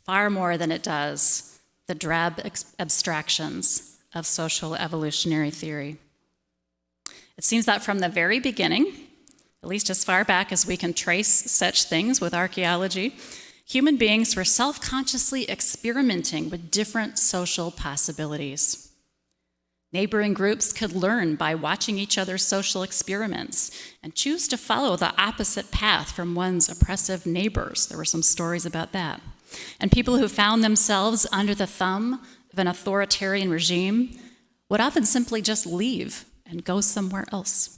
far more than it does the drab abstractions of social evolutionary theory. It seems that from the very beginning, at least as far back as we can trace such things with archaeology, human beings were self-consciously experimenting with different social possibilities. Neighboring groups could learn by watching each other's social experiments and choose to follow the opposite path from one's oppressive neighbors. There were some stories about that. And people who found themselves under the thumb of an authoritarian regime would often simply just leave and go somewhere else.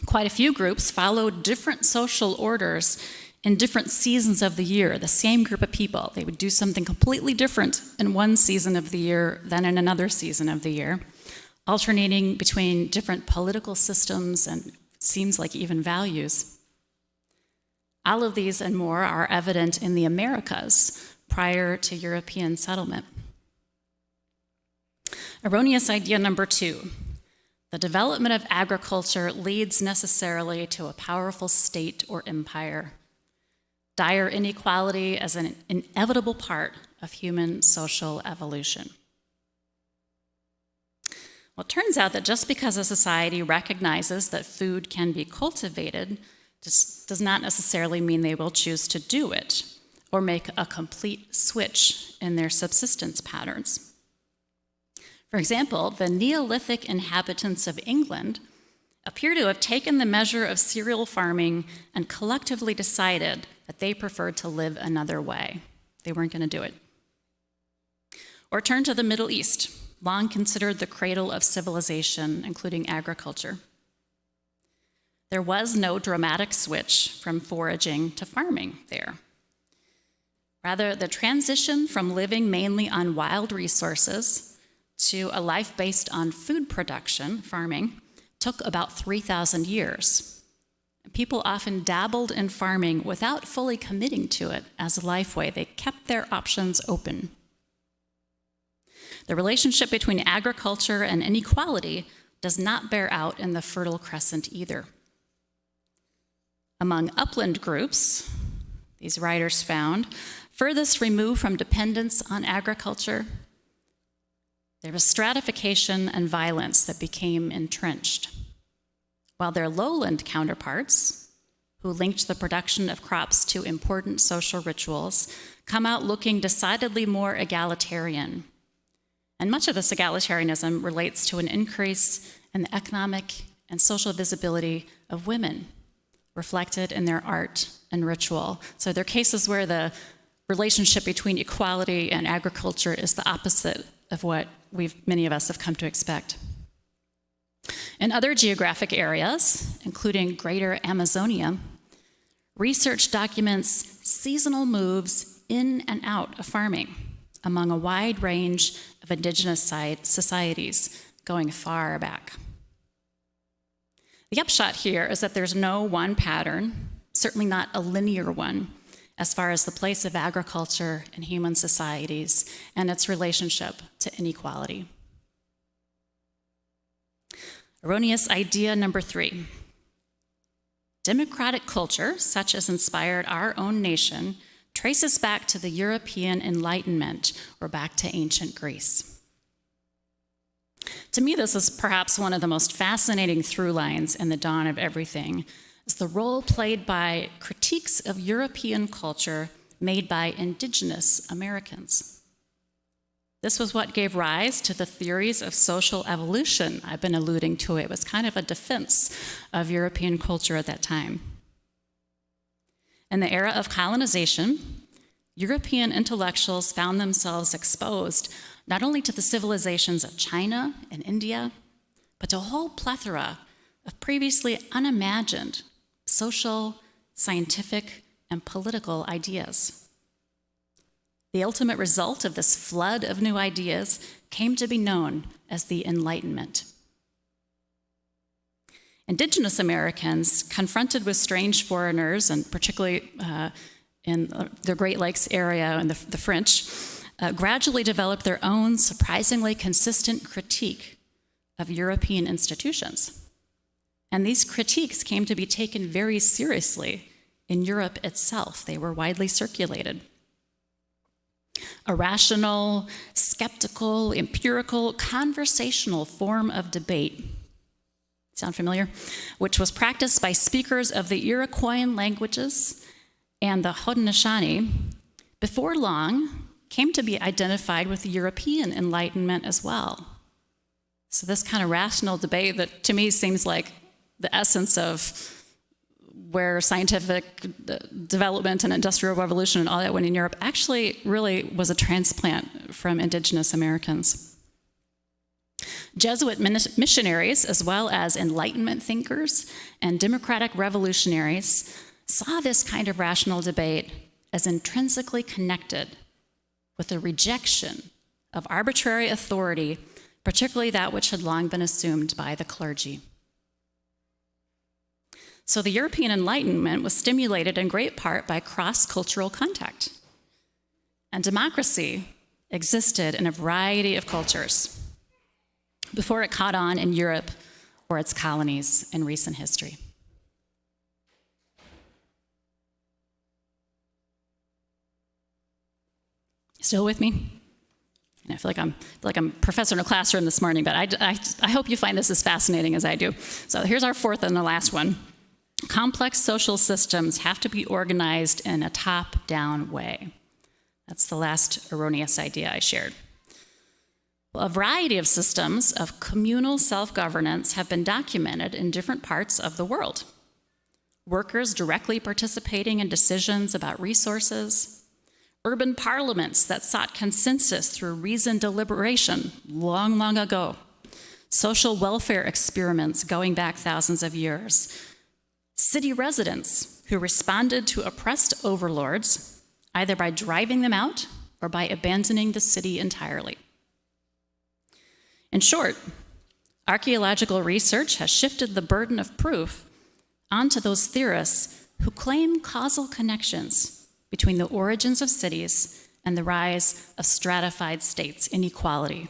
Quite a few groups followed different social orders in different seasons of the year, the same group of people. They would do something completely different in one season of the year than in another season of the year, alternating between different political systems and it seems like even values. All of these and more are evident in the Americas prior to European settlement. Erroneous idea number two. The development of agriculture leads necessarily to a powerful state or empire. Dire inequality as an inevitable part of human social evolution. Well, it turns out that just because a society recognizes that food can be cultivated does not necessarily mean they will choose to do it or make a complete switch in their subsistence patterns. For example, the Neolithic inhabitants of England appear to have taken the measure of cereal farming and collectively decided that they preferred to live another way. They weren't going to do it. Or turn to the Middle East, long considered the cradle of civilization, including agriculture. There was no dramatic switch from foraging to farming there. Rather, the transition from living mainly on wild resources to a life based on food production, farming, took about 3,000 years. People often dabbled in farming without fully committing to it as a life way. They kept their options open. The relationship between agriculture and inequality does not bear out in the Fertile Crescent either. Among upland groups, these writers found, furthest removed from dependence on agriculture, there was stratification and violence that became entrenched, while their lowland counterparts, who linked the production of crops to important social rituals, come out looking decidedly more egalitarian. And much of this egalitarianism relates to an increase in the economic and social visibility of women, reflected in their art and ritual. So there are cases where the relationship between equality and agriculture is the opposite of what many of us have come to expect. In other geographic areas, including Greater Amazonia, research documents seasonal moves in and out of farming among a wide range of indigenous societies going far back. The upshot here is that there's no one pattern, certainly not a linear one, as far as the place of agriculture in human societies and its relationship to inequality. Erroneous idea number 3. Democratic culture, such as inspired our own nation, traces back to the European Enlightenment or back to ancient Greece. To me, this is perhaps one of the most fascinating through lines in the dawn of everything, is the role played by critiques of European culture made by indigenous Americans. This was what gave rise to the theories of social evolution I've been alluding to. It was kind of a defense of European culture at that time. In the era of colonization, European intellectuals found themselves exposed not only to the civilizations of China and India, but to a whole plethora of previously unimagined social, scientific, and political ideas. The ultimate result of this flood of new ideas came to be known as the Enlightenment. Indigenous Americans, confronted with strange foreigners, and particularly in the Great Lakes area and the French, gradually developed their own surprisingly consistent critique of European institutions. And these critiques came to be taken very seriously in Europe itself. They were widely circulated. A rational, skeptical, empirical, conversational form of debate, sound familiar? Which was practiced by speakers of the Iroquoian languages and the Haudenosaunee, before long came to be identified with the European Enlightenment as well. So this kind of rational debate that to me seems like the essence of where scientific development and industrial revolution and all that went in Europe actually really was a transplant from indigenous Americans. Jesuit missionaries, as well as Enlightenment thinkers and democratic revolutionaries, saw this kind of rational debate as intrinsically connected with the rejection of arbitrary authority, particularly that which had long been assumed by the clergy. So the European Enlightenment was stimulated in great part by cross-cultural contact. And democracy existed in a variety of cultures before it caught on in Europe or its colonies in recent history. Still with me? And I feel like I'm professor in a classroom this morning, but I hope you find this as fascinating as I do. So here's our fourth and the last one. Complex social systems have to be organized in a top-down way. That's the last erroneous idea I shared. Well, a variety of systems of communal self-governance have been documented in different parts of the world. Workers directly participating in decisions about resources, urban parliaments that sought consensus through reasoned deliberation long, long ago, social welfare experiments going back thousands of years, city residents who responded to oppressed overlords either by driving them out or by abandoning the city entirely. In short, archaeological research has shifted the burden of proof onto those theorists who claim causal connections between the origins of cities and the rise of stratified states, inequality,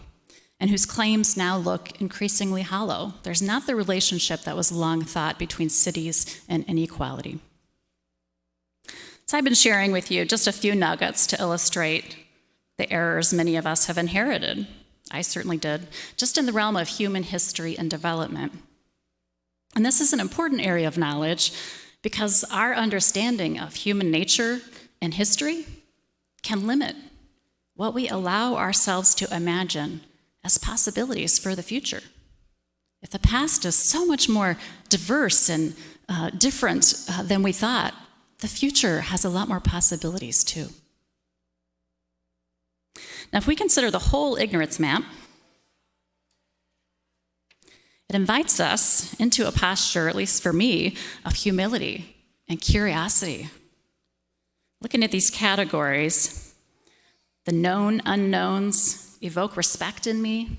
and whose claims now look increasingly hollow. There's not the relationship that was long thought between cities and inequality. So I've been sharing with you just a few nuggets to illustrate the errors many of us have inherited. I certainly did, just in the realm of human history and development. And this is an important area of knowledge because our understanding of human nature and history can limit what we allow ourselves to imagine as possibilities for the future. If the past is so much more diverse and different than we thought, the future has a lot more possibilities too. Now, if we consider the whole ignorance map, It invites us into a posture, at least for me, of humility and curiosity. Looking at these categories, the known unknowns evoke respect in me,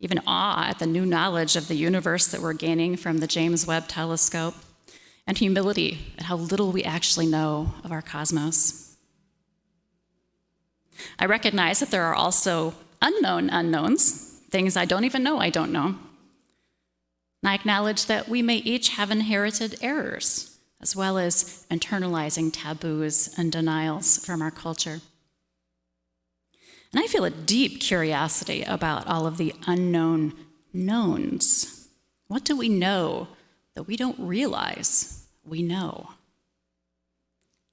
even awe at the new knowledge of the universe that we're gaining from the James Webb Telescope, and humility at how little we actually know of our cosmos. I recognize that there are also unknown unknowns, things I don't even know I don't know. And I acknowledge that we may each have inherited errors, as well as internalizing taboos and denials from our culture. And I feel a deep curiosity about all of the unknown knowns. What do we know that we don't realize we know?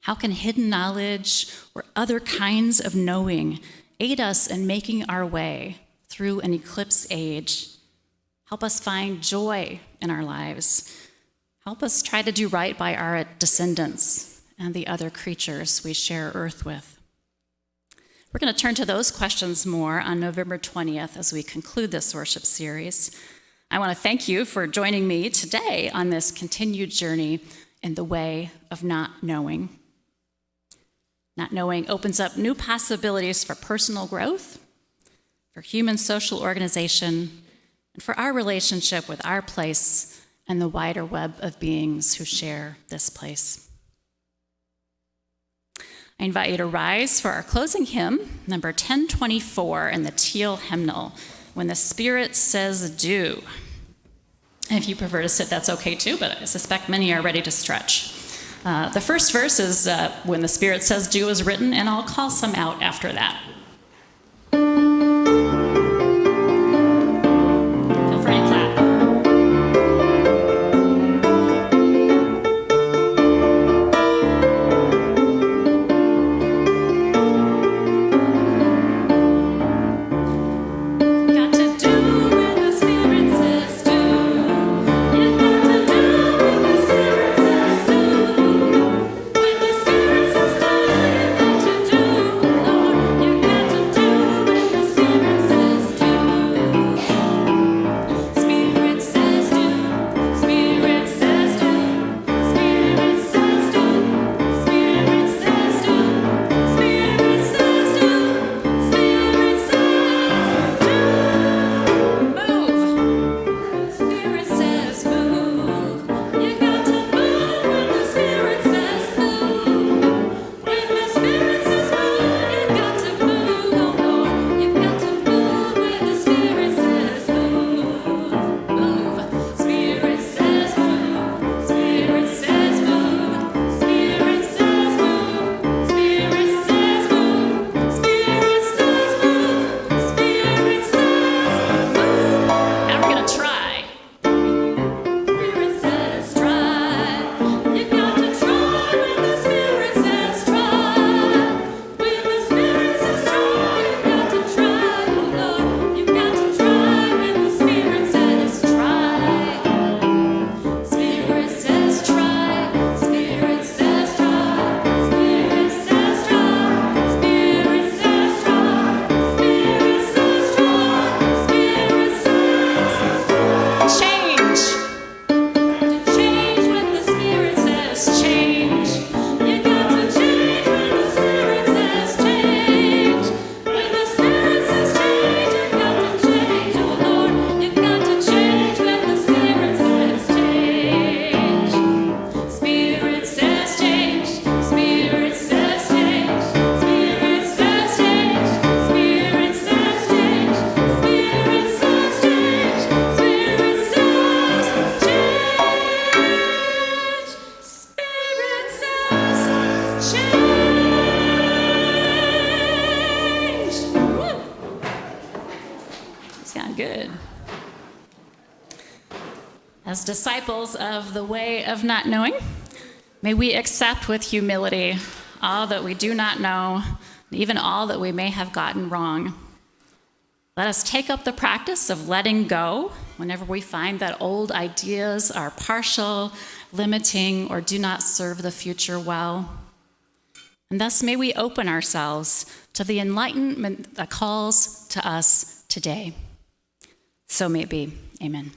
How can hidden knowledge or other kinds of knowing aid us in making our way through an eclipse age? Help us find joy in our lives. Help us try to do right by our descendants and the other creatures we share Earth with. We're going to turn to those questions more on November 20th as we conclude this worship series. I want to thank you for joining me today on this continued journey in the way of not knowing. Not knowing opens up new possibilities for personal growth, for human social organization, and for our relationship with our place and the wider web of beings who share this place. I invite you to rise for our closing hymn, number 1024 in the teal hymnal, When the Spirit Says Do. And if you prefer to sit, that's okay too, but I suspect many are ready to stretch. The first verse is When the Spirit Says Do is written, and I'll call some out after that. Feel free to clap. Good. As disciples of the way of not knowing, may we accept with humility all that we do not know, and even all that we may have gotten wrong. Let us take up the practice of letting go whenever we find that old ideas are partial, limiting, or do not serve the future well. And thus may we open ourselves to the enlightenment that calls to us today. So may it be. Amen.